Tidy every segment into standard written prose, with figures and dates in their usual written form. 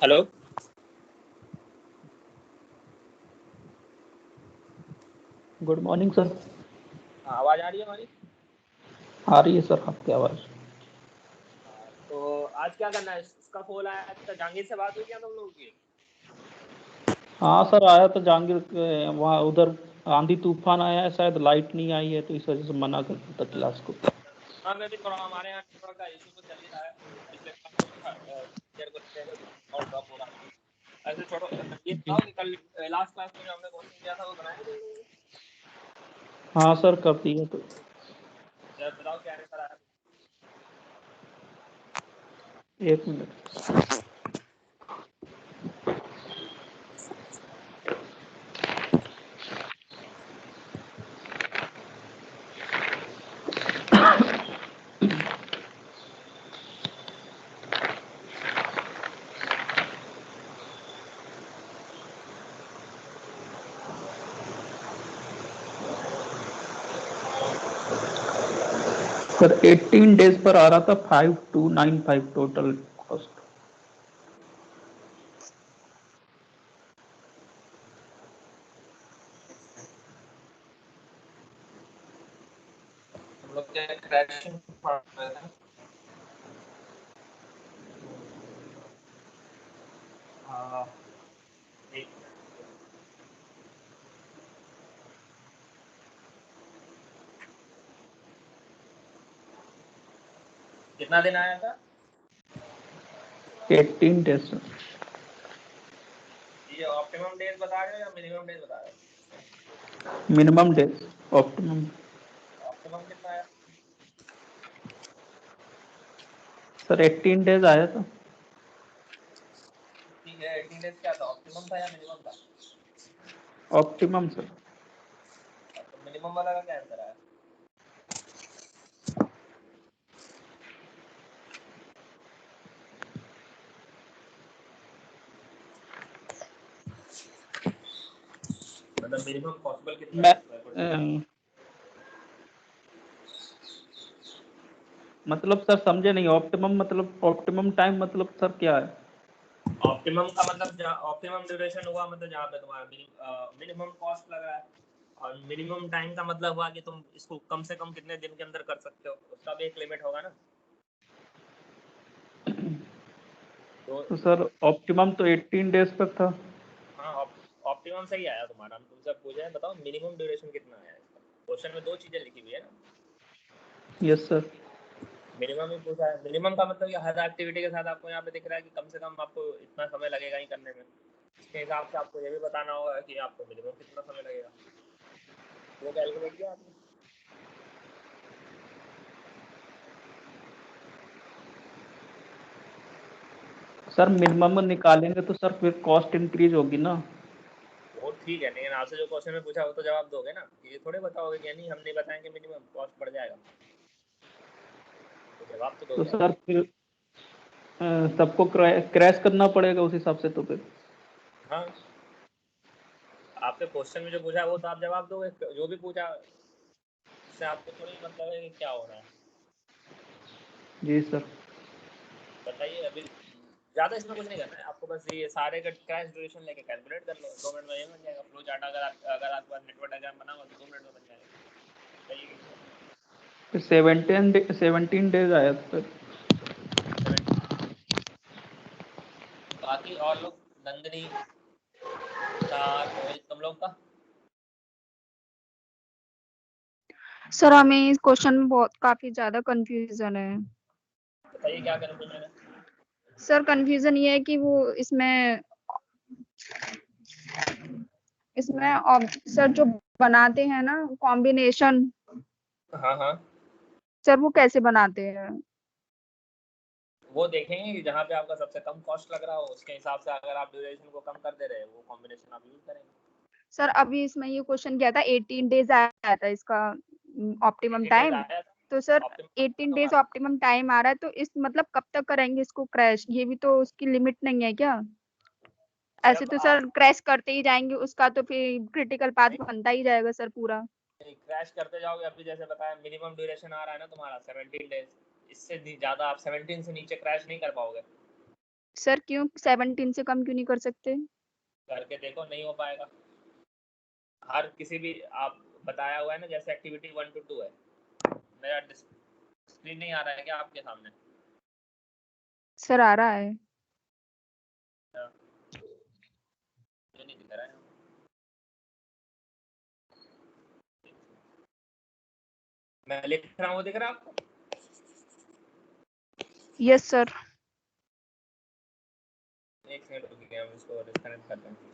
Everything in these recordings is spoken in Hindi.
हेलो। Good morning sir. आवाज आ रही है हमारी? आ रही है सर आपकी आवाज़। तो आज क्या करना है? इसका कॉल आया था, जहांगीर से बात हुई क्या तुम लोगों की? हाँ सर, आया तो जहांगीर वहाँ उधर आंधी तूफान आया है, शायद लाइट नहीं आई है तो इस वजह से मना कर दिया था क्लास को। हाँ, मैं भी थोड़ा हमारे यहाँ नेटवर्क का इशू तो चल ही रहा है। पिछले क्लास में था, टीचर को लेते हैं और ड्रॉप हो रहा है। ऐसे छोड़ो, ये बताओ कि कल लास्ट क्लास में जो हमने क्वेश्चन किया था वो बनाया तुम लोगों ने? हाँ सर, कर दिया तो। जरा बताओ क्या आंसर आया। एक मिनट। सर 18 डेज पर आ रहा था 5295 टोटल कॉस्ट। हम लोग क्या क्रैशिंग पढ़ रहे थे? एक मिनट। कितना दिन आया था? 18 डेज सर। ये ऑप्टिमम डेज बता रहे हो या मिनिमम डेज बता रहे हो? Minimum days, optimum. ऑप्टिमम कितना आया? सर 18 डेज आया था। ठीक है, 18 डेज क्या था? ऑप्टिमम था या मिनिमम था? Optimum sir. तो मिनिमम वाला का क्या आंसर आया? मतलब मिनिमम पॉसिबल कितना मैं है स्क्वायर फुट? मतलब सर समझे नहीं, ऑप्टिमम मतलब ऑप्टिमम टाइम मतलब सर क्या है? ऑप्टिमम का मतलब ऑप्टिमम ड्यूरेशन हुआ, मतलब जहाँ पे तुम्हारा मिनिमम कॉस्ट लग रहा है। और मिनिमम टाइम का मतलब हुआ कि तुम इसको कम से कम कितने दिन के अंदर कर सकते हो, उसका भी एक लिमिट होगा ना। तो तो सर ऑप्टिमम तो 18 डेज तक था। हाँ, ऑप्टिमम सही आया तुम्हारा। हम तुमसे पूछे हैं, बताओ मिनिमम ड्यूरेशन कितना आया इसका। क्वेश्चन में दो चीजें लिखी हुई है ना। Yes sir. मिनिमम ही पूछा है। मिनिमम का मतलब ये हर एक्टिविटी के साथ आपको यहाँ पे दिख रहा है कि कम से कम आपको इतना समय लगेगा ही करने में। इसके हिसाब से आपको ये भी बताना होगा कि आपको मिनिमम कितना समय लगेगा। वो कैलकुलेट किया आपने? सर मिनिमम निकालेंगे तो सर फिर कॉस्ट इंक्रीज होगी ना। वो ठीक है, लेकिन आपसे जो क्वेश्चन में पूछा वो तो जवाब दोगे ना। ये थोड़े बताओगे कि नहीं हम नहीं बताएंगे मिनिमम कॉस्ट बढ़ जाएगा। तो जवाब तो तो दोगे आप। सर फिर सबको क्रैश करना पड़ेगा उस हिसाब से तो फिर। हाँ, आपके क्वेश्चन में जो पूछा वो तो आप जवाब दोगे। जो भी पूछा उससे आपको थोड़ी मतलब है कि क्या हो रहा है। जी सर। बताइए अभी। ज़्यादा इसमें कुछ नहीं करना है आपको, बस ये सारे का क्रैश ड्यूरेशन लेके कैलकुलेट कर लो। 2 मिनट में ये बन जाएगा फ्लो चार्ट। अगर आपके पास नेटवर्क डायग्राम बना हुआ तो 2 मिनट में बन जाएगा। बताइए कितना। फिर 17 डेज आया था सर। 17। बाकी और लोग, नंदिनी, तुषार, मोहित, तुम लोग का? सर हमें इस क्वेश्चन में बहुत काफी ज्यादा कंफ्यूजन है। बताइए क्या कन्फ्यूजन है। सर कंफ्यूजन ये है कि वो इसमें सर जो बनाते हैं ना कॉम्बिनेशन, हाँ हाँ, सर वो कैसे बनाते हैं? वो देखेंगे कि जहाँ पे आपका सबसे कम कॉस्ट लग रहा हो उसके हिसाब से अगर आप ड्यूरेशन को कम कर दे रहे हैं वो कॉम्बिनेशन आप यूज करेंगे। सर अभी इसमें ये क्वेश्चन क्या था, 18 डेज आया था इसका ऑप्टिमम 18 डेज टाइम। आया था। तो सर ऑप्टिमम 18 कब आ डेज रहा ऑप्टिमम टाइम आ रहा है, तो इस मतलब कब तक करेंगे इसको क्रैश? ये भी तो उसकी लिमिट नहीं है क्या? है? ऐसे जब तो आप सर क्रैश करते ही जाएंगे, उसका तो फिर क्रिटिकल पाथ नहीं, बनता ही जाएगा सर पूरा। नहीं क्रैश करते जाओगे। अभी जैसे बताया मिनिमम ड्यूरेशन आ रहा है ना तुम्हारा 17 डेज। इससे ज़्यादा आप 17 से नीचे क्रैश नहीं कर पाओगे। सर क्यों 17 से कम क्यों नहीं कर सकते? करके देखो, नहीं हो पाएगा। हर किसी भी आप बताया हुआ है ना, जैसे एक्टिविटी 1 to 2 है। मेरा स्क्रीन नहीं आ रहा है क्या आपके सामने? सर आ रहा है। ये नहीं दिख रहा है। मैं लिख रहा हूँ, दिख रहा है आपको? Yes sir. एक सेकंड रुकिए, हम इसको डिस्कनेक्ट करते हैं।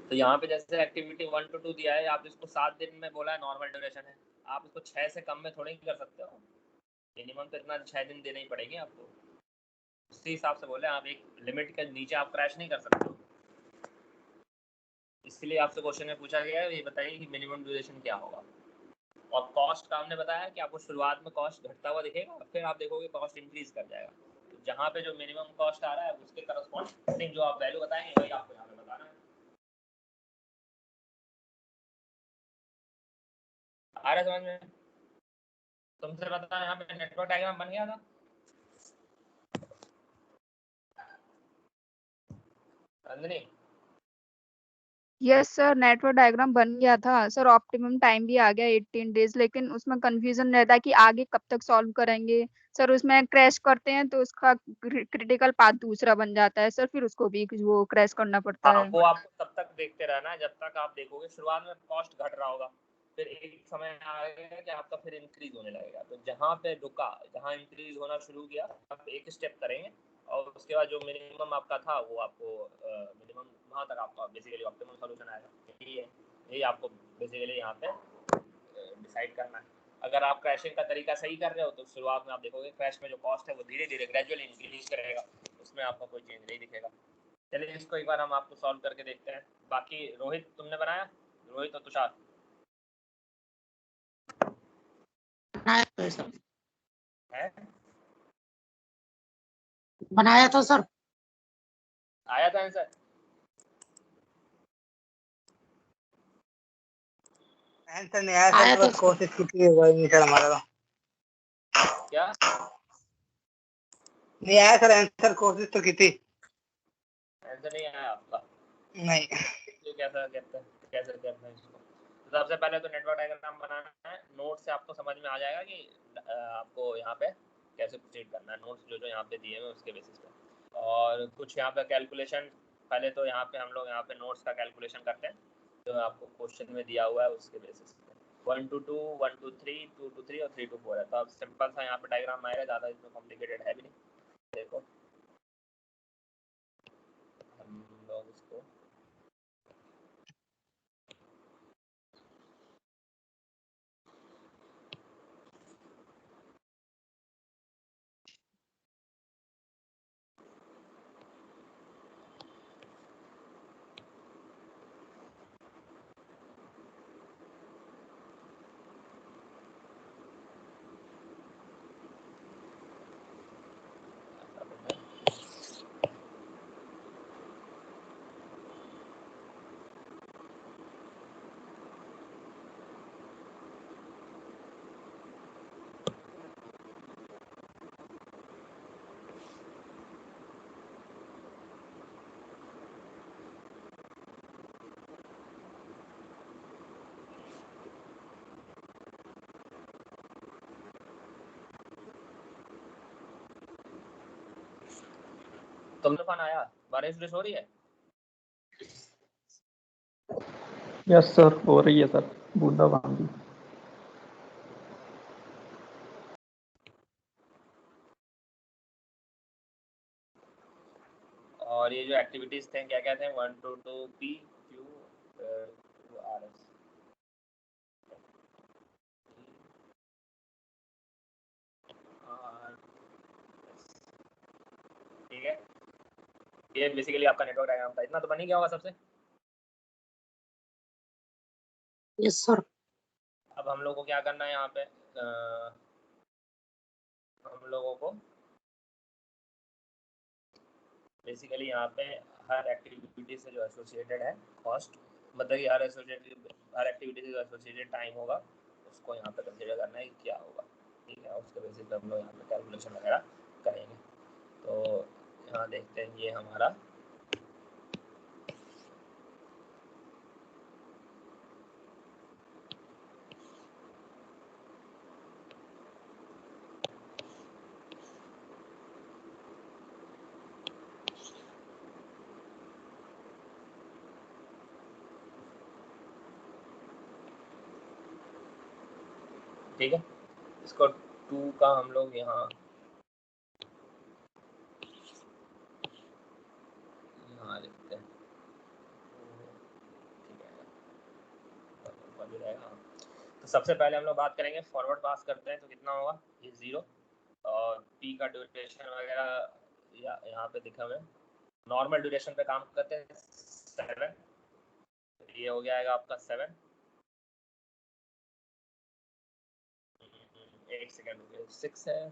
तो यहाँ पे जैसे एक्टिविटी 1 to 2 दिया है, आप इसको 7 दिन में बोला है नॉर्मल ड्यूरेशन है। आप इसको 6 से कम में थोड़ी ही कर सकते हो। मिनिमम तो इतना 6 दिन देने ही पड़ेंगे आपको। उसी हिसाब से बोले, आप एक लिमिट के नीचे आप क्रैश नहीं कर सकते हो। इसलिए आपसे क्वेश्चन में पूछा गया है, ये बताइए कि मिनिमम ड्यूरेशन क्या होगा। और कॉस्ट का हमने बताया कि आपको शुरुआत में कॉस्ट घटता हुआ दिखेगा, फिर आप देखोगे कॉस्ट इंक्रीज कर जाएगा। तो जहाँ पे जो मिनिमम कॉस्ट आ रहा है उसके करस्पॉन्डिंग जो आप वैल्यू बताएंगे वही आपको यहाँ पे बताना है। आ रहा है समझ में? तुमसे बताया यहाँ पे नेटवर्क डायग्राम बन गया था। Anjani, yes sir, network diagram बन गया था सर। ऑप्टिमम टाइम भी आ गया 18 डेज, लेकिन उसमें कंफ्यूजन रहता है कि आगे कब तक सॉल्व करेंगे। सर उसमें क्रैश करते हैं तो उसका क्रिटिकल पाथ दूसरा बन जाता है सर, फिर उसको भी वो क्रैश करना पड़ता हाँ है। वो आपको तब तक देखते रहना है जब तक आप देखोगे शुरुआत में कॉस्ट घट रहा होगा, फिर एक समय आएगा कि आपका फिर इंक्रीज होने लगेगा। तो जहाँ पे रुका, जहाँ इंक्रीज होना शुरू किया, आप एक स्टेप करेंगे और उसके बाद जो मिनिमम आपका था वो आपको मिनिमम वहाँ तक आपका बेसिकली ऑप्टिमम सॉल्यूशन आएगा। यही आपको बेसिकली यहाँ पे डिसाइड करना है। अगर आप क्रैशिंग का तरीका सही कर रहे हो तो शुरुआत में आप देखोगे क्रैश में जो कॉस्ट है वो धीरे धीरे ग्रेजुअली इंक्रीज करेगा, उसमें आपका कोई चेंज नहीं दिखेगा। चलिए इसको एक बार हम आपको सॉल्व करके देखते हैं। बाकी रोहित तुमने बनाया? रोहित और तुषार है? बनाया तो सर। आया था आंसर? आंसर नहीं आया सर, बस कोशिश की थी, वही नहीं सर हमारा। क्या नहीं आया सर आंसर, कोशिश तो की थी। आंसर नहीं आया आपका? नहीं। तो कैसा कहते हैं, कैसे करते हैं इसको? तो सबसे पहले तो नेटवर्क डायग्राम बनाना है। नोट से आपको समझ में आ जाएगा कि आपको यहाँ पे कैसे प्रोसीड करना है। नोट्स जो जो यहाँ पे दिए हुए उसके बेसिस पे, और कुछ यहाँ पे कैलकुलेशन। पहले तो यहाँ पे हम लोग यहाँ पे नोट्स का कैलकुलेशन करते हैं जो आपको क्वेश्चन में दिया हुआ है उसके बेसिस पे। 1 to 2, 1 to 3, 2 to 3 और 3 to 4 है। तो अब सिंपल सा यहाँ पे डायग्राम आएगा, ज़्यादा इसमें कॉम्प्लिकेटेड है भी नहीं। देखो हम लोग इसको तुम तूफान आया, बारिश हो रही है? यस सर, हो रही है सर, बूंदाबांदी। और ये जो एक्टिविटीज थे क्या क्या थे? 1 to 2 P Q R S। ठीक है, ये बेसिकली आपका नेटवर्क डायग्राम था। इतना तो बन ही गया होगा सबसे। Yes sir. अब हम लोग को क्या करना है यहाँ पे, हम लोगों को बेसिकली यहाँ पे हर एक्टिविटी से जो एसोसिएटेड है कॉस्ट, मतलब कि हर एक्टिविटी से जो एसोसिएटेड टाइम होगा उसको यहाँ पे कंसिडर करना है कि क्या होगा, ठीक है। उसके बेसिस पे हम लोग यहाँ पे कैलकुलेशन वगैरह करेंगे। तो यहाँ देखते हैं ये हमारा ठीक है। इसको 2 का हम लोग यहाँ लिखते हैं, ठीक है। तो सबसे पहले हम लोग बात करेंगे फॉरवर्ड पास करते हैं तो कितना होगा, ये 0 और पी का ड्यूरेशन वगैरह यहाँ पे दिखा हुआ है। नॉर्मल ड्यूरेशन पे काम करते हैं 7, ये हो गया आपका 7। एक सेकेंड, 6 है,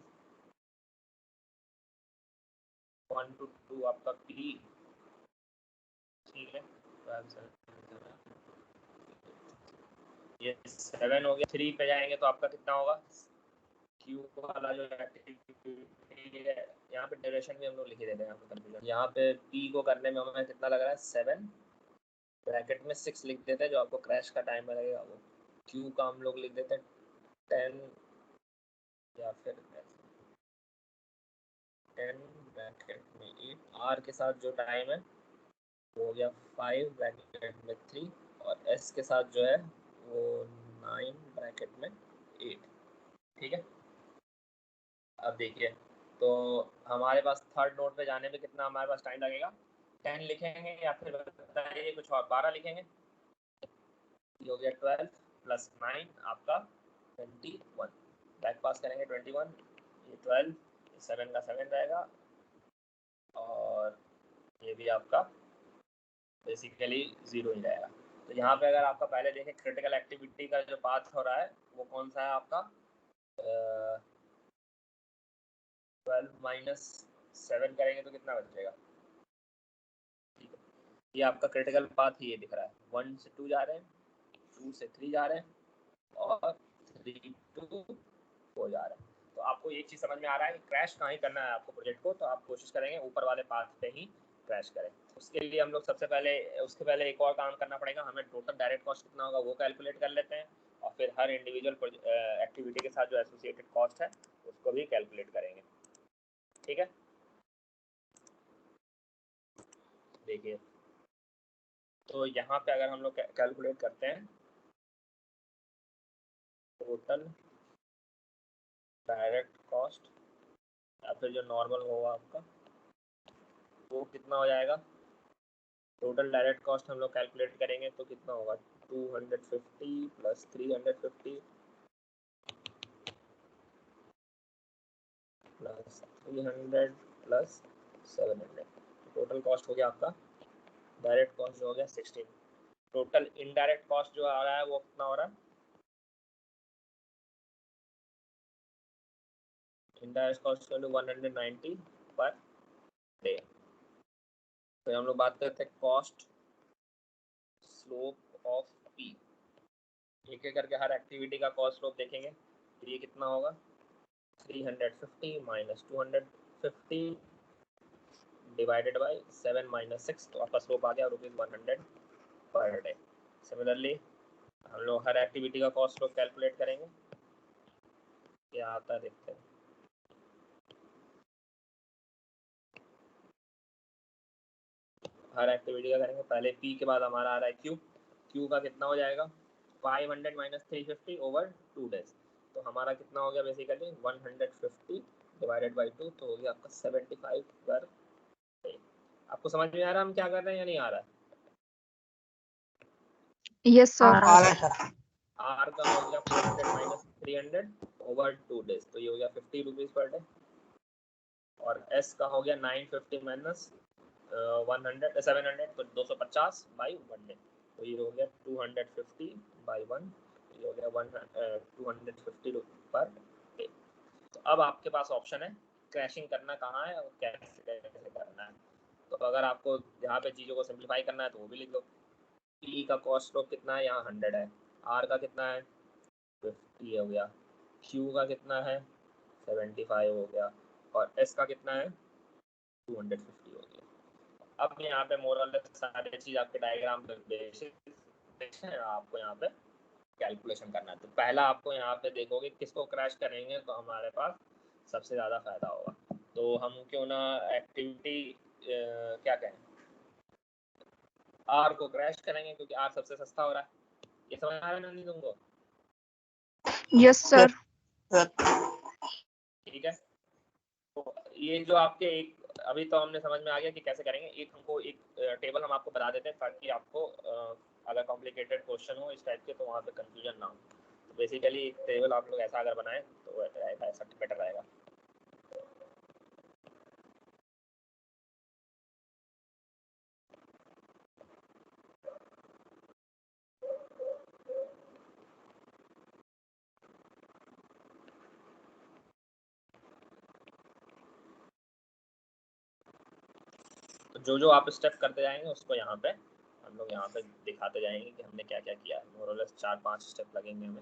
1 to 2 आपका पी, ठीक है। ये 7 हो गया। 3 पे जाएंगे तो आपका कितना होगा, क्यू वाला जो एक्टिविटी है यहाँ पे ड्यूरेशन भी हम लोग लिख देते हैं, यहाँ पे कंफ्यूजन। यहाँ पे पी को करने में हमें कितना लग रहा है 7, ब्रैकेट में 6 लिख देते हैं, जो आपको क्रैश का टाइम लगेगा वो। क्यू का हम लोग लिख देते हैं 10 या फिर 10 ब्रैकेट में 8। आर के साथ जो टाइम है वो हो गया 5 ब्रैकेट में 3, और एस के साथ जो है वो 9 ब्रैकेट में 8, ठीक है। अब देखिए, तो हमारे पास थर्ड नोड पे जाने में कितना हमारे पास टाइम लगेगा, 10 लिखेंगे या फिर बताइए कुछ और, 12 लिखेंगे। ये हो गया 12 प्लस 9 आपका 21, बैक पास करेंगे 21, ये 12, 7 का 7 रहेगा, और ये भी आपका बेसिकली 0 ही रहेगा। तो यहाँ पे अगर आपका पहले देखें क्रिटिकल एक्टिविटी का जो पाथ हो रहा है वो कौन सा है आपका, 12 माइनस 7 करेंगे तो कितना बचेगा, ठीक है। ये आपका क्रिटिकल पाथ ही ये दिख रहा है, 1 से 2 जा रहे हैं, 2 से 3 जा रहे हैं, और 3 to 4 जा रहे हैं। तो आपको एक चीज़ समझ में आ रहा है कि क्रैश कहाँ ही करना है आपको प्रोजेक्ट को, तो आप कोशिश करेंगे ऊपर वाले पाथ पे ही क्रैश करें। उसके लिए हम लोग उसके पहले एक और काम करना पड़ेगा, हमें टोटल डायरेक्ट कॉस्ट कितना होगा वो कैलकुलेट कर लेते हैं, और फिर हर इंडिविजुअल एक्टिविटी के साथ जो एसोसिएटेड कॉस्ट है उसको भी कैलकुलेट करेंगे, ठीक है। देखिए, तो यहाँ पे अगर हम लोग कैलकुलेट करते हैं टोटल डायरेक्ट कॉस्ट या फिर जो नॉर्मल होगा आपका वो कितना हो जाएगा, टोटल डायरेक्ट कॉस्ट हम लोग कैलकुलेट करेंगे तो कितना होगा, 250 plus 350 plus 300 plus 700, total cost हो गया आपका डायरेक्ट कॉस्ट जो हो गया 16। टोटल इनडायरेक्ट कॉस्ट जो आ रहा है वो कितना हो रहा है, इनडायरेक्ट कॉस्ट 190 पर डे। तो हम लोग बात करते हैं कॉस्ट स्लोप ऑफ पी, एक एक करके हर एक्टिविटी का कॉस्ट स्लोप देखेंगे तो ये कितना होगा, 350 माइनस 250 डिवाइडेड बाय 7 माइनस 6, तो आपका स्लोप आ गया ₹100 पर डे। सिमिलरली हम लोग हर एक्टिविटी का कॉस्ट स्लोप कैलकुलेट करेंगे, क्या आता है देखते हैं। हर एक्टिविटी का करेंगे, पहले पी के बाद हमारा आ रहा है क्यू, क्यू का कितना हो जाएगा 500 माइनस 350 ओवर 2 डेज, तो हमारा कितना हो गया बेसिकली 150 डिवाइडेड बाई 2, तो हो गया आपका 75 पर डे। आपको समझ में आ रहा है हम क्या कर रहे हैं या नहीं आ रहा है, यस सर। आर का हो गया 400 माइनस 300 ओवर 2 डेज, तो ये हो गया 50 रुपीज पर डे, और एस का हो गया 950 माइनस 700 तो 250 बाई 1 डे, तो ये हो गया 250 बाई 1, ये हो गया 250 पर डे। तो अब आपके पास ऑप्शन है क्रैशिंग करना कहाँ है और कैसे करना है। तो अगर आपको यहाँ पे चीज़ों को सिंप्लीफाई करना है तो वो भी लिख दो। पी का कॉस्ट स्ट्रोक कितना है, यहाँ 100 है, आर का कितना है 50 हो गया, क्यू का कितना है 75 हो गया, और एस का कितना है 250 हो गया। अब यहाँ पे मोरल सारी चीज़ आपके डायग्राम पे बेसिस है, आपको यहाँ पे कैलकुलेशन करना है। तो पहला आपको यहाँ पे देखोगे किसको क्रैश करेंगे तो हमारे पास सबसे ज़्यादा फायदा होगा। तो हम क्यों ना एक्टिविटी क्या कहें, आर को क्रैश करेंगे क्योंकि आर सबसे सस्ता हो रहा है। ये समझ आ रहा है ना नहीं तुमको? Yes sir. ठीक है, तो ये जो आपके एक अभी तो हमने समझ में आ गया कि कैसे करेंगे। एक हमको एक टेबल हम आपको बता देते हैं ताकि आपको अगर कॉम्प्लिकेटेड क्वेश्चन हो इस टाइप के तो वहाँ पे कंफ्यूजन ना हो। तो बेसिकली एक टेबल आप लोग ऐसा अगर बनाएं तो ऐसा बेटर रहेगा। तो जो आप स्टेप करते जाएंगे उसको यहाँ पे हम लोग यहाँ पे दिखाते जाएंगे कि हमने क्या क्या किया है। मोरलेस 4-5 स्टेप लगेंगे हमें।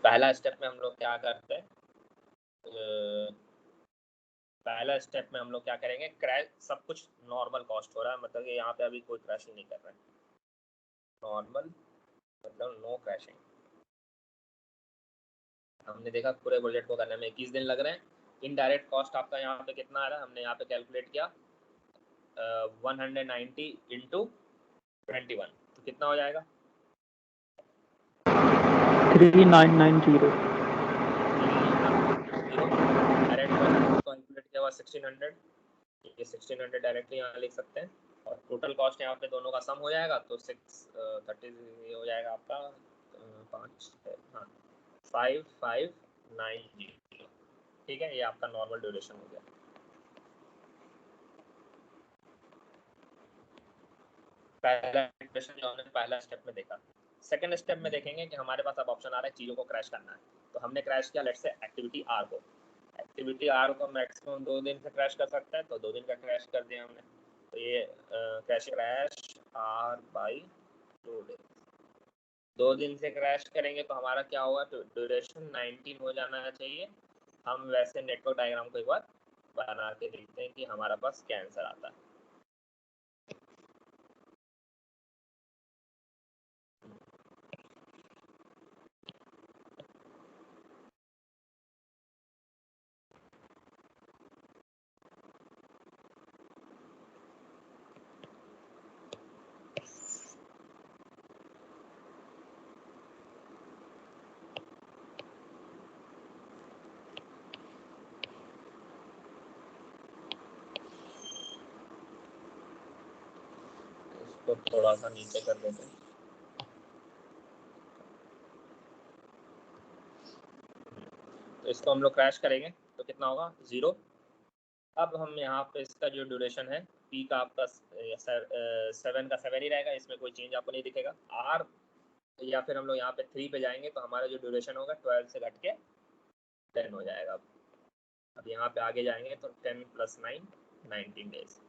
पहला स्टेप में हम लोग क्या करते हैं, पहला स्टेप में हम लोग क्या करेंगे, क्रैश सब कुछ नॉर्मल कॉस्ट हो रहा है, मतलब कि यहाँ पे अभी कोई क्रैशिंग नहीं कर रहा है, नॉर्मल मतलब नो क्रैशिंग। हमने देखा पूरे प्रोजेक्ट को करने में 21 दिन लग रहे हैं। इनडायरेक्ट कॉस्ट आपका यहाँ पे कितना आ रहा है, हमने यहाँ पे कैलकुलेट किया 190 इंटू 21, तो कितना हो जाएगा 3990। डायरेक्ट कॉस्ट कैलकुलेट किया हुआ 1600, ये 1600 डायरेक्टली यहाँ लिख सकते हैं। और टोटल कॉस्ट यहाँ पे दोनों का सम हो जाएगा तो 630 हो जाएगा आपका 5590। ठीक है, ये आपका नॉर्मल ड्यूरेशन हो गया। पहला ड्यूरेशन जो हमने पहला स्टेप में देखा। सेकंड स्टेप में देखेंगे कि हमारे पास अब ऑप्शन आ रहा है चीज़ों को क्रैश करना है। तो हमने क्रैश किया लेट्स से एक्टिविटी आर को। एक्टिविटी आर को मैक्सिमम 2 दिन से क्रैश कर सकता है, तो 2 दिन का क्रैश कर दिया हमने। तो ये क्रैश आर बाई 2 डेज, 2 दिन से क्रैश करेंगे तो हमारा क्या होगा, तो ड्यूरेशन 19 हो जाना चाहिए। हम वैसे नेटवर्क डायग्राम को एक बार बना के देखते हैं कि हमारा पास क्या आंसर आता है। इसको थोड़ा सा नीचे कर देते हैं। तो इसको हम लोग क्रैश करेंगे तो कितना होगा 0। अब हम यहाँ पे इसका जो ड्यूरेशन है पी का आपका 7 का 7 ही रहेगा, इसमें कोई चेंज आपको नहीं दिखेगा। आर या फिर हम लोग यहाँ पे 3 पे जाएंगे तो हमारा जो ड्यूरेशन होगा 12 से घट के 10 हो जाएगा। अब यहाँ पे आगे जाएंगे तो 10 + 9 19 डेज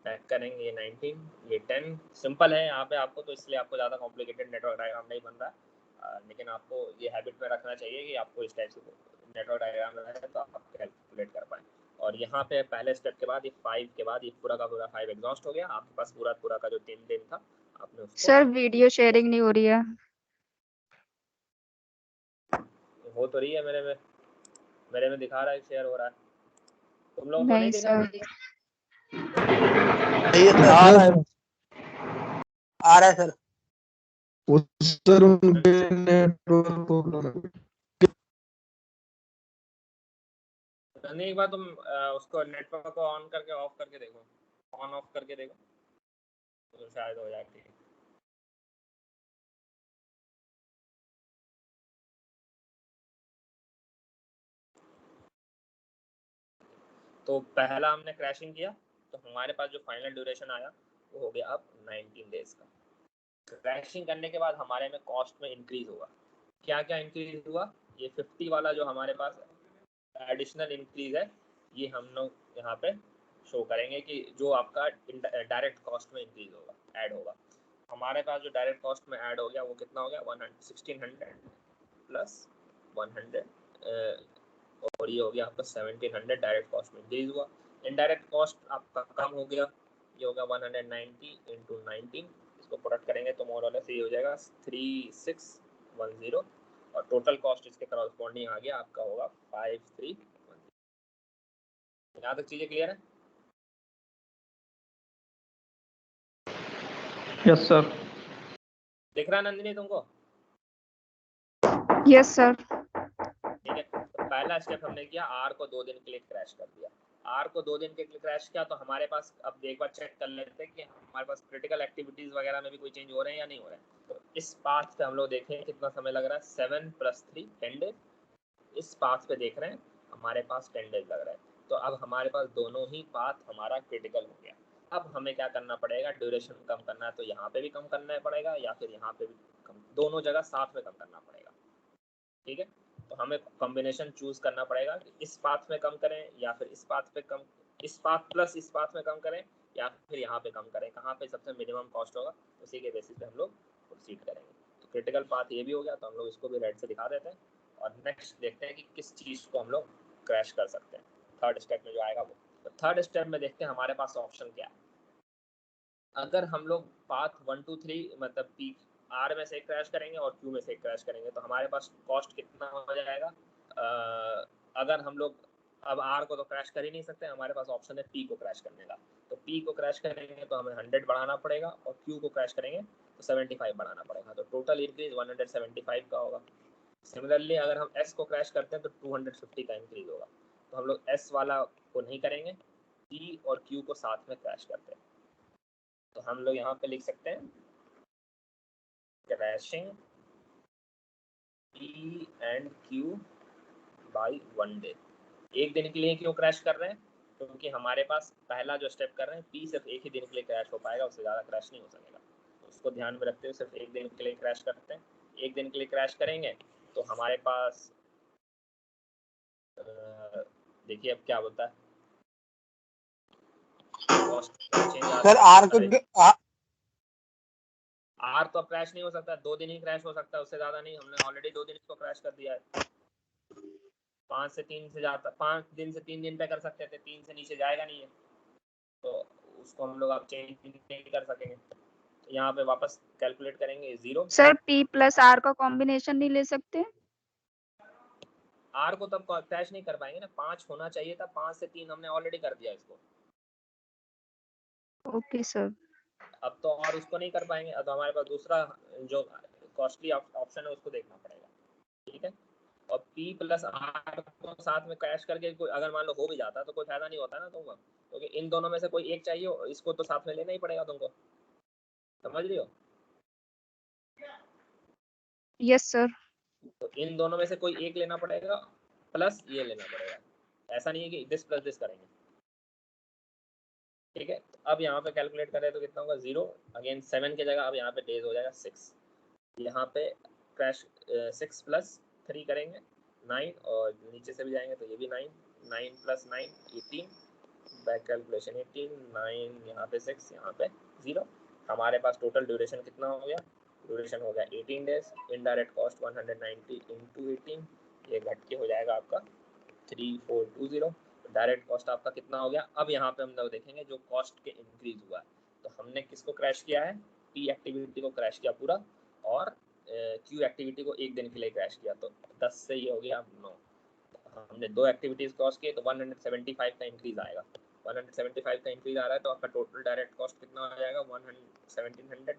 पैक करेंगे। ये 19 ये 10 सिंपल है यहाँ पे आपको, तो इसलिए आपको ज़्यादा कॉम्प्लिकेटेड नेटवर्क डायग्राम नहीं बन रहा है। लेकिन आपको ये हैबिट में रखना चाहिए कि आपको इस टाइप से नेटवर्क डायग्राम रहे तो आप कैलकुलेट कर पाएँ। और यहाँ पे पहले स्टेप के बाद ये 5 के बाद ये पूरा का पूरा 5 एग्जॉस्ट हो गया। आपके पास पूरा का जो 3 दिन था आपने उसको सर वीडियो शेयरिंग नहीं हो रही है। हो तो रही है, मेरे में दिखा रहा है शेयर हो रहा है, तुम लोगों को नहीं नहीं दिख रहा? सर। आ रहा है सर। सर उनके नेटवर्क प्रॉब्लम है। नहीं, एक बार तुम उसको नेटवर्क को ऑन करके ऑफ करके देखो, ऑन ऑफ करके देखो तो शायद हो जाए ठीक। तो पहला हमने क्रैशिंग किया तो हमारे पास जो फाइनल ड्यूरेशन आया वो हो गया अब 19 डेज का। क्रैशिंग करने के बाद हमारे में कॉस्ट में इंक्रीज हुआ। क्या क्या इंक्रीज हुआ? ये 50 वाला जो हमारे पास एडिशनल इंक्रीज है ये हम लोग यहाँ पे शो करेंगे कि जो आपका डायरेक्ट कॉस्ट में इंक्रीज होगा, ऐड होगा। हमारे पास जो डायरेक्ट कॉस्ट में ऐड हो गया वो कितना हो गया? 1600 प्लस 100 और ये हो गया आपका 1700 डायरेक्ट कॉस्ट में इंक्रीज हुआ। इनडायरेक्ट कॉस्ट आपका कम हो गया, ये होगा 190 इंटू 19। इसको प्रोडक्ट करेंगे तो मोर और लेस ये हो जाएगा 3610 और टोटल कॉस्ट इसके करस्पॉन्डिंग आ गया आपका होगा 5310। यहाँ तक चीजें क्लियर है? Yes sir. दिख रहा है नंदिनी तुमको? Yes sir. ठीक है, तो पहला स्टेप हमने किया, आर को 2 दिन के लिए क्रैश कर दिया। आर को 2 दिन के लिए क्रैश किया तो हमारे पास अब एक बार चेक कर लेते हैं कि हमारे पास क्रिटिकल एक्टिविटीज वगैरह में भी कोई चेंज हो रहे हैं या नहीं हो रहे हैं। तो इस पाथ पे हम लोग देखें कितना समय लग रहा है, 7 + 3 10 डेज। इस पाथ पे देख रहे हैं हमारे पास 10 डेज लग रहा है। तो अब हमारे पास दोनों ही पाथ हमारा क्रिटिकल हो गया। अब हमें क्या करना पड़ेगा? ड्यूरेशन कम करना है तो यहाँ पे भी कम करना पड़ेगा या फिर यहाँ पे भी कम, दोनों जगह साथ में कम करना पड़ेगा। ठीक है, तो हमें कॉम्बिनेशन चूज करना पड़ेगा कि इस पाथ में कम करें या फिर इस पाथ पे कम, इस पाथ प्लस इस पाथ में कम करें या फिर यहाँ पे कम करें। कहाँ पे सबसे मिनिमम कॉस्ट होगा उसी के बेसिस पे हम लोग प्रोसीड करेंगे। तो क्रिटिकल पाथ ये भी हो गया, तो हम लोग इसको भी रेड से दिखा देते हैं और नेक्स्ट देखते हैं कि किस चीज़ को हम लोग क्रैश कर सकते हैं थर्ड स्टेप में जो आएगा वो। तो थर्ड स्टेप में देखते हैं हमारे पास ऑप्शन क्या है। अगर हम लोग पाथ 1 2 3 मतलब पी आर में से क्रैश करेंगे और क्यू में से क्रैश करेंगे तो हमारे पास कॉस्ट कितना हो जाएगा? अगर हम लोग अब आर को तो क्रैश कर ही नहीं सकते, हमारे पास ऑप्शन है पी को क्रैश करने का। तो पी को क्रैश करेंगे तो हमें 100 बढ़ाना पड़ेगा और क्यू को क्रैश करेंगे तो 75 बढ़ाना पड़ेगा। तो टोटल इंक्रीज 175 का होगा। सिमिलरली अगर हम एस को क्रैश करते हैं तो 250 का इंक्रीज होगा। तो हम लोग एस वाला को नहीं करेंगे, पी और क्यू को साथ में क्रैश करते हैं। तो हम लोग यहाँ पे लिख सकते हैं crashing P and Q by 1 day. एक दिन के लिए क्यों क्रैश कर रहे हैं? क्योंकि हमारे पास पहला जो स्टेप कर रहे हैं पी सिर्फ एक ही दिन के लिए क्रैश हो पाएगा, उससे ज़्यादा क्रैश नहीं हो सकेगा। तो उसको ध्यान में रखते हुए सिर्फ एक दिन के लिए क्रैश करते हैं। एक दिन के लिए क्रैश करेंगे तो हमारे पास देखिए अब क्या होता है। सर आर को आर तो क्रैश नहीं हो सकता, 2 दिन ही क्रैश हो सकता है, उससे ज्यादा नहीं। हमने ऑलरेडी 2 दिन इसको क्रैश कर दिया है। 5 से 3 से ज्यादा, 5 दिन से 3 दिन पे कर सकते थे, 3 से नीचे जाएगा नहीं है तो उसको हम लोग अब चेंज नहीं कर सकेंगे। तो यहाँ पे वापस कैलकुलेट करेंगे 0। सर पी प्लस आर का कॉम्बिनेशन नहीं ले सकते? आर को तब क्रैश नहीं कर पाएंगे ना, 5 होना चाहिए था, 5 से 3 हमने ऑलरेडी कर दिया इसको। Okay sir. अब तो और उसको नहीं कर पाएंगे, अब हमारे पास दूसरा जो कॉस्टली ऑप्शन है उसको देखना पड़ेगा। ठीक है, और P प्लस R को साथ में क्रैश करके कोई अगर मान लो हो भी जाता तो कोई फायदा नहीं होता ना तुमको, क्योंकि इन दोनों में से कोई एक चाहिए, इसको तो साथ में लेना ही पड़ेगा तुमको। समझ रही हो? Yes sir. तो इन दोनों में से कोई एक लेना पड़ेगा प्लस ये लेना पड़ेगा। ऐसा नहीं है कि दिस प्लस दिस करेंगे। ठीक है, तो अब यहाँ पे कैलकुलेट करें तो कितना होगा 0। अगेन 7 की जगह अब यहाँ पे डेज हो जाएगा 6। यहाँ पे क्रैश 6 + 3 करेंगे 9 और नीचे से भी जाएंगे तो ये भी 9, 9 + 9 18। बैक कैलकुलेशन 18, 9 यहाँ पे 6 यहाँ पे 0। हमारे पास टोटल ड्यूरेशन कितना हो गया? ड्यूरेशन हो गया 18 डेज। इनडायरेक्ट कॉस्ट 190 इंटू 18, ये घट के हो जाएगा आपका 3420। डायरेक्ट कॉस्ट आपका कितना हो गया? अब यहाँ पे हम लोग देखेंगे जो कॉस्ट के इंक्रीज हुआ है। तो हमने किसको क्रैश किया है? पी एक्टिविटी को क्रैश किया पूरा और क्यू एक्टिविटी को एक दिन के लिए क्रैश किया। तो 10 से ये हो गया 9। हमने 2 एक्टिविटीज क्रॉस किए तो 175 का इंक्रीज आएगा। 175 का इंक्रीज आ रहा है तो आपका टोटल डायरेक्ट कॉस्ट कितना हो जाएगा? 1700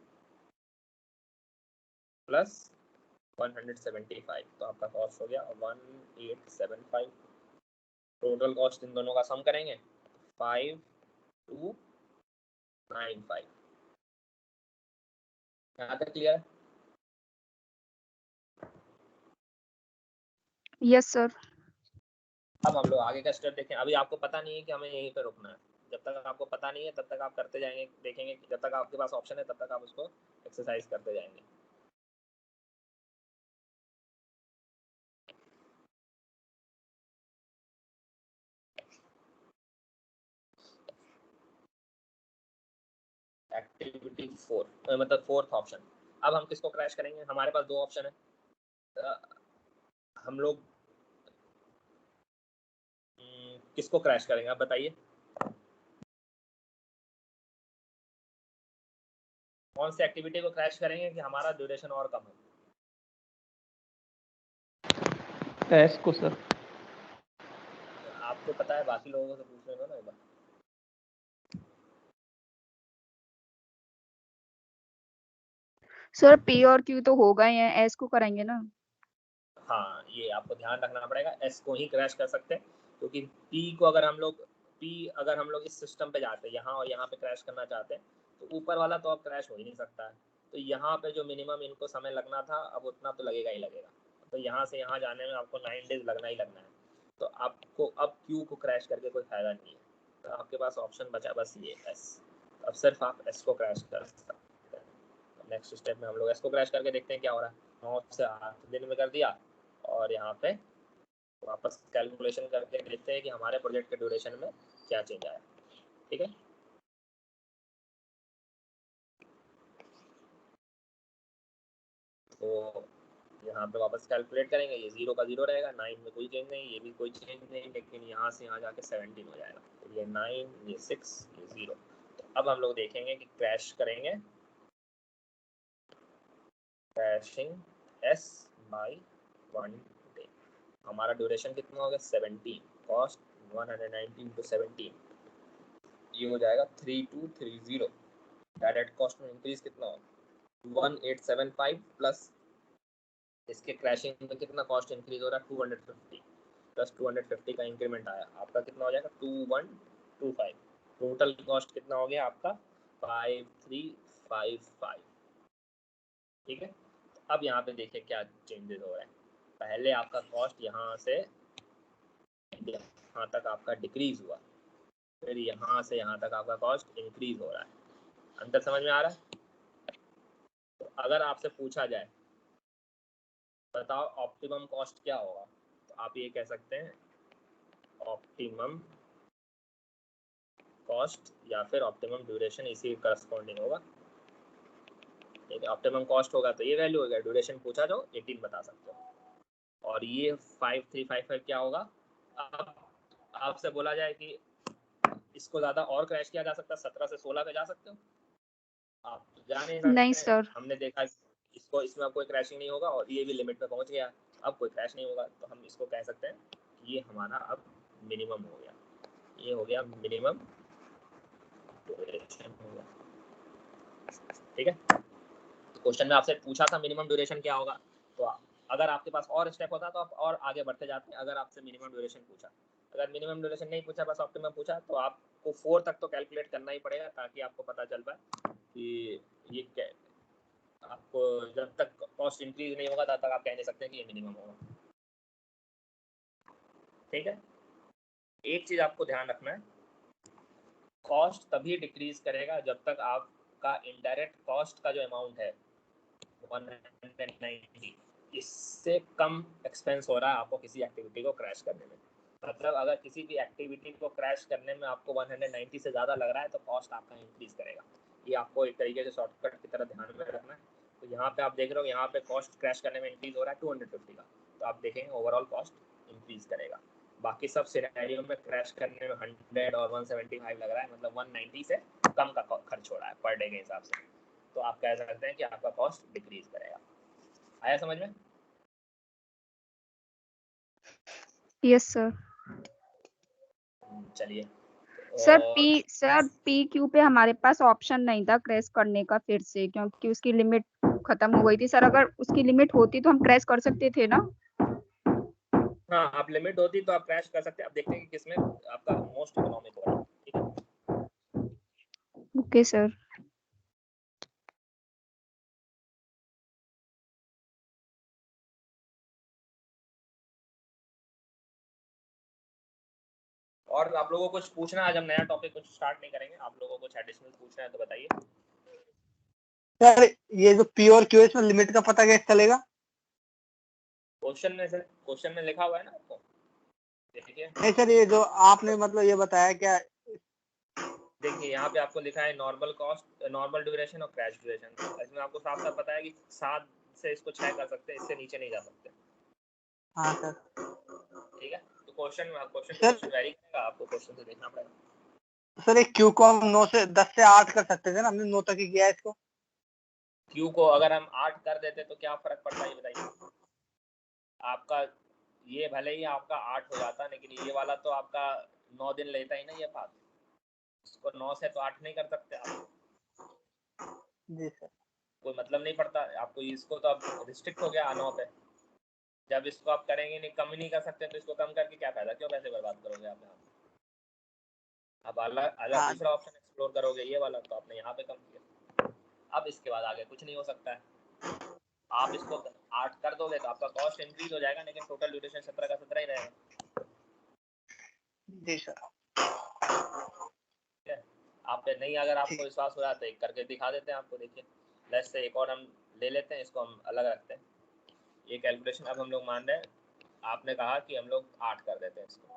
प्लस 175, तो आपका कॉस्ट हो गया 1875। टोटल कॉस्ट इन दोनों का सम करेंगे 5295। यहाँ तक क्लियर है? Yes sir. अब हम लोग आगे का स्टेप देखें। अभी आपको पता नहीं है कि हमें यहीं पे रुकना है। जब तक आपको पता नहीं है तब तक आप करते जाएंगे, देखेंगे कि जब तक आपके पास ऑप्शन है तब तक आप उसको एक्सरसाइज करते जाएंगे। एक्टिविटी 4 मतलब फोर्थ ऑप्शन। अब हम किसको क्रैश करेंगे? हमारे पास दो ऑप्शन है। हम लोग किसको क्रैश करेंगे आप बताइए? कौन सी एक्टिविटी को क्रैश करेंगे कि हमारा ड्यूरेशन और कम हो? एस को सर। आपको पता है, बाकी लोगों से पूछ लेना ना एक बार। सर पी और क्यू तो होगा ही है, एस को करेंगे ना। हाँ, ये आपको ध्यान रखना पड़ेगा, एस को ही क्रैश कर सकते हैं, क्योंकि पी को अगर हम लोग इस सिस्टम पे जाते हैं यहाँ और यहाँ पे क्रैश करना चाहते हैं तो ऊपर वाला तो अब क्रैश हो ही नहीं सकता है। तो यहाँ पे जो मिनिमम इनको समय लगना था अब उतना तो लगेगा ही लगेगा। तो यहाँ से यहाँ जाने में आपको 9 डेज लगना ही लगना है। तो आपको अब क्यू को क्रैश करके कोई फायदा नहीं है। तो आपके पास ऑप्शन बचा बस ये एस। अब सिर्फ आप एस को क्रैश कर सकते हैं। नेक्स्ट स्टेप में हम लोग एस को क्रैश करके देखते हैं क्या हो रहा है। 9 से 8 दिन में कर दिया और यहाँ पे वापस कैलकुलेशन करके देखते हैं कि हमारे प्रोजेक्ट के ड्यूरेशन में क्या चेंज आया। ठीक है, तो यहाँ पे वापस कैलकुलेट करेंगे, ये 0 का 0 रहेगा, 9 में कोई चेंज नहीं, ये भी कोई चेंज नहीं, लेकिन यहाँ से यहाँ जाके 17 हो जाएगा। तो ये 9, ये 6, ये 0। तो अब हम लोग देखेंगे कि क्रैश करेंगे, क्रैशिंग एस बाई 1 डे। हमारा ड्यूरेशन कितना हो गया? 17। कॉस्ट 119 to 17, ये हो जाएगा 3230। डायरेक्ट कॉस्ट में इंक्रीज कितना हो? 1875 प्लस इसके क्रैशिंग में कितना कॉस्ट इंक्रीज हो रहा है? 250 प्लस 250 का इंक्रीमेंट आया, आपका कितना हो जाएगा? 2125। टोटल कॉस्ट कितना हो गया आपका? 5355। ठीक है, अब यहाँ पे देखिए क्या चेंजेस हो रहे हैं। पहले आपका कॉस्ट यहाँ से यहाँ तक आपका डिक्रीज हुआ, फिर यहाँ से यहाँ तक आपका कॉस्ट इंक्रीज हो रहा है। अंतर समझ में आ रहा है? तो अगर आपसे पूछा जाए बताओ ऑप्टिमम कॉस्ट क्या होगा, तो आप ये कह सकते हैं ऑप्टिमम कॉस्ट या फिर ऑप्टिमम ड्यूरेशन, इसी करस्पॉन्डिंग होगा। ठीक है, ऑप्टिमम कॉस्ट होगा तो ये वैल्यू होगा, ड्यूरेशन पूछा तो 18 बता सकते हो। और ये 5355 क्या होगा? अब आपसे बोला जाए कि इसको ज़्यादा और क्रैश किया जा सकता है, 17 से 16 पे जा सकते हो? आप जा नहीं नहीं सकते। सर। हमने देखा इसको, इसमें अब कोई क्रैशिंग नहीं होगा और ये भी लिमिट पे पहुंच गया, अब कोई क्रैश नहीं होगा। तो हम इसको कह सकते हैं कि ये हमारा अब मिनिमम हो गया, ये हो गया मिनिमम ड्यूरेशन हो गया। ठीक है, तो क्वेश्चन में आपसे पूछा था मिनिमम ड्यूरेशन क्या होगा, तो अगर आपके पास और स्टेप होता तो आप और आगे बढ़ते जाते। अगर आपसे मिनिमम ड्यूरेशन पूछा, अगर मिनिमम ड्यूरेशन नहीं पूछा, बस ऑप्टिमम पूछा, तो आपको 4 तक तो कैलकुलेट करना ही पड़ेगा ताकि आपको पता चल पाए कि ये क्या। आपको जब तक कॉस्ट इंक्रीज नहीं होगा तब तक आप कह नहीं सकते हैं कि ये मिनिमम होगा। ठीक है, एक चीज आपको ध्यान रखना है, कॉस्ट तभी डिक्रीज करेगा जब तक आपका इनडायरेक्ट कॉस्ट का जो अमाउंट है 190 इससे कम एक्सपेंस हो रहा है आपको किसी एक्टिविटी को क्रैश करने में। मतलब अगर किसी भी एक्टिविटी को क्रैश करने में आपको 190 से ज़्यादा लग रहा है तो कॉस्ट आपका इंक्रीज करेगा। ये आपको एक तरीके से शॉर्टकट की तरह ध्यान में रखना है। तो यहाँ पे आप देख रहे हो, यहाँ पे कॉस्ट क्रैश करने में इंक्रीज हो रहा है 250 का, तो आप देखेंगे ओवरऑल कॉस्ट इंक्रीज करेगा। बाकी सब सिनेरियो में क्रैश करने में 100 और 175 लग रहा है, मतलब 190 से कम का खर्च हो रहा है पर डे के हिसाब से, तो आप कह सकते हैं कि आपका कॉस्ट डिक्रीज करेगा। आया समझ में? Yes sir. चलिए, सर पी क्यू पे हमारे पास ऑप्शन नहीं था क्रैश करने का फिर से, क्योंकि उसकी लिमिट खत्म हो गई थी। सर अगर उसकी लिमिट होती तो हम क्रैश कर सकते थे ना? हाँ, आप लिमिट होती तो आप क्रैश कर सकते हैं। अब देखते हैं कि किसमें आपका मोस्ट इकोनॉमिक हो रहा है। ठीक है, ओके सर। आप लोगों को कुछ पूछना है? आज हम नया टॉपिक कुछ स्टार्ट नहीं करेंगे, आप लोगों को कुछ एडिशनल पूछना है तो बताइए। सर ये जो पी और क्यू इसमें लिमिट का पता कैसे चलेगा? क्वेश्चन में लिखा हुआ है ना आपको, देखिए। नहीं सर, ये जो आपने मतलब ये बताया क्या? देखिए यहाँ पे आपको लिखा है नॉर्मल कॉस्ट, नॉर्मल ड्यूरेशन और क्रैश ड्यूरेशन। इसमें आपको साफ साफ पता है कि 7 से इसको 6 कर सकते हैं, इससे नीचे नहीं जा सकते। हाँ सर। ठीक है, तो क्वेश्चन सर वेरी करेगा, आपको क्वेश्चन से देखना पड़ेगा। सर एक क्यू को हम 10 से 8 कर सकते थे ना, हमने 9 तक ही किया है इसको। क्यू को अगर हम 8 कर देते तो क्या फर्क पड़ता है ये बताइए। आपका ये भले ही आपका 8 हो जाता, लेकिन ये वाला तो आपका 9 दिन लेता ही ना ये पाथ। इसको 9 से तो 8 नहीं कर सकते आप। जी सर। कोई मतलब नहीं पड़ता आपको, इसको तो अब रिस्ट्रिक्ट हो गया 9 पे। जब इसको आप करेंगे नहीं, कम ही नहीं कर सकते, तो इसको कम करके क्या फायदा, क्यों पैसे बर्बाद करोगे आप यहाँ पे। अब अलग हाँ दूसरा ऑप्शन एक्सप्लोर करोगे, ये वाला तो आपने यहाँ पे कम किया। अब इसके बाद आगे कुछ नहीं हो सकता है। आप इसको 8 कर दोगे तो आपका कॉस्ट इंक्रीज हो जाएगा, लेकिन टोटल ड्यूरेशन 17 का 17 ही रहेगा। जी सर। ठीक है, आप पे नहीं अगर आपको विश्वास हो रहा है तो एक करके दिखा देते हैं आपको। देखिए लेट्स से एक और हम ले लेते हैं, इसको हम अलग रखते हैं। ये कैलकुलेशन अब हम लोग मान रहे हैं, आपने कहा कि हम लोग 8 कर देते हैं इसको,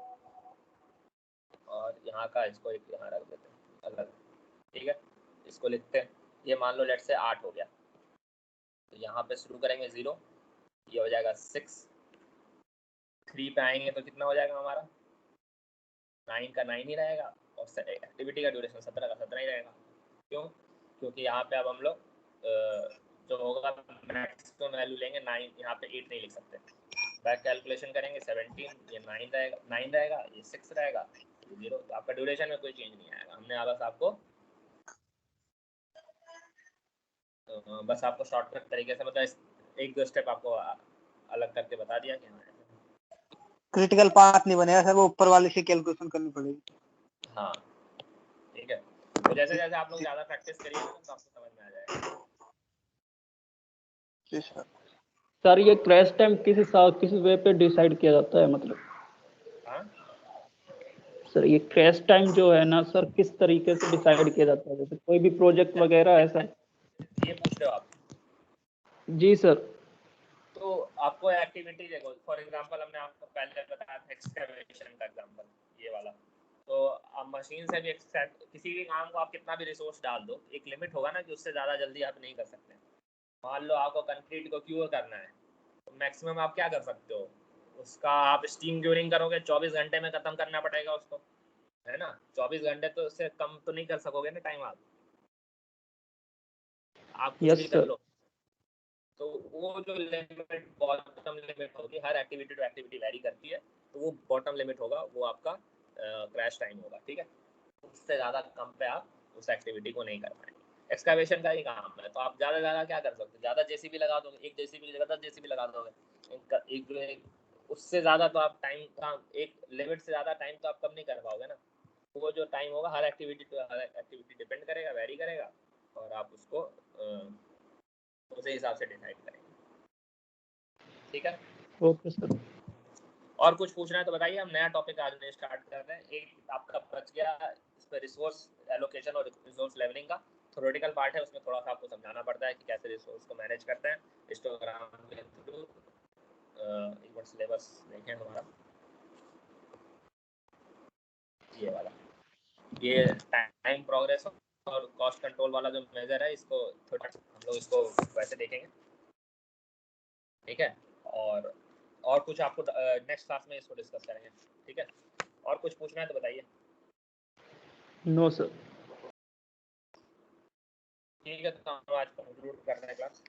और यहाँ का इसको एक यहाँ रख देते हैं अलग। ठीक है, इसको लिखते हैं। ये मान लो लेट से 8 हो गया, तो यहाँ पे शुरू करेंगे 0, ये हो जाएगा 6, 3 पे आएंगे तो कितना हो जाएगा हमारा, 9 का 9 ही रहेगा, और एक्टिविटी का ड्यूरेशन 17 का 17 ही रहेगा। क्यों? क्योंकि यहाँ पे अब हम लोग जो होगा मैक्सिमम वैल्यू लेंगे 9, यहाँ पे 8 नहीं लिख सकते। बैक कैलकुलेशन करेंगे 17, ये 9 रहेगा, ये 6 रहेगा, ये 0। तो आपका ड्यूरेशन में कोई चेंज नहीं आएगा। हमने बस आपको शॉर्टकट तरीके से मतलब एक दो स्टेप आपको अलग करके बता दिया कि हाँ क्रिटिकल पाथ नहीं बनेगा सर, वो ऊपर वाले से कैलकुलेशन करनी पड़ेगी। हाँ ठीक है। तो जैसे जैसे आप लोग ज़्यादा प्रैक्टिस करिएगा तो आपको समझ में आ जाएगा। जी सर। सर ये क्रैश टाइम किस वे पे डिसाइड किया जाता है मतलब? हाँ सर ये क्रैश टाइम जो है ना सर, किस तरीके से डिसाइड किया जाता है? जैसे कोई भी प्रोजेक्ट वगैरह ऐसा? ये पूछ रहे हो आप? जी सर। तो आपको एक्टिविटी देखो, फॉर एग्जांपल हमने आपको पहले बताया था एक्सकैवेशन का एग्जांपल, ये वाला। तो अब मशीन से भी किसी भी काम को आप कितना भी रिसोर्स डाल दो, एक लिमिट होगा ना कि उससे ज़्यादा जल्दी आप नहीं कर सकते। मान लो आपको कंक्रीट को क्यों करना है, तो मैक्सिमम आप क्या कर सकते हो, उसका आप स्टीम क्यूरिंग करोगे, 24 घंटे में ख़त्म करना पड़ेगा उसको, है ना। 24 घंटे तो उससे कम तो नहीं कर सकोगे ना टाइम आप कुछ भी यस कर सर। लो। तो वो जो लिमिट, बॉटम लिमिट होगी, हर एक्टिविटी टू एक्टिविटी वेरी करती है, तो वो बॉटम लिमिट होगा, वो आपका क्रैश टाइम होगा। ठीक है, उससे ज़्यादा कम पे आप उस एक्टिविटी को नहीं कर पाएंगे। एक्सकैवेशन का ही काम है, तो आप ज़्यादा से ज़्यादा क्या कर सकते हैं, ज़्यादा जेसीबी लगा दोगे, एक जेसीबी की जगह 10 जेसीबी लगा दोगे, उससे ज़्यादा तो आप टाइम का, एक लिमिट से ज़्यादा टाइम तो आप कम नहीं कर पाओगे ना। वो जो टाइम होगा हर एक्टिविटी टू हर एक्टिविटी डिपेंड करेगा, वेरी करेगा, और आप उसको उसी हिसाब से डिसाइड करेंगे। ठीक है, ओके सर। और कुछ पूछना है तो बताइए, हम नया टॉपिक आज में स्टार्ट कर रहे हैं। एक आपका बच गया इस पर रिसोर्स एलोकेशन और रिसोर्स लेवलिंग का थ्योरेटिकल पार्ट है, उसमें थोड़ा सा आपको समझाना पड़ता है कि कैसे रिसोर्स को मैनेज करते हैं हिस्टोग्राम के थ्रू। एक बार सिलेबस देखें हमारा, ये वाला, ये टाइम प्रोग्रेस और कॉस्ट कंट्रोल वाला जो मेजर है, इसको थोड़ा हम लोग इसको वैसे देखेंगे। ठीक है, और कुछ आपको नेक्स्ट क्लास में इसको डिस्कस करेंगे। ठीक है, और कुछ पूछना है तो बताइए। No sir. ठीक है, तो हम आज कंक्लूड कर रहे हैं क्लास।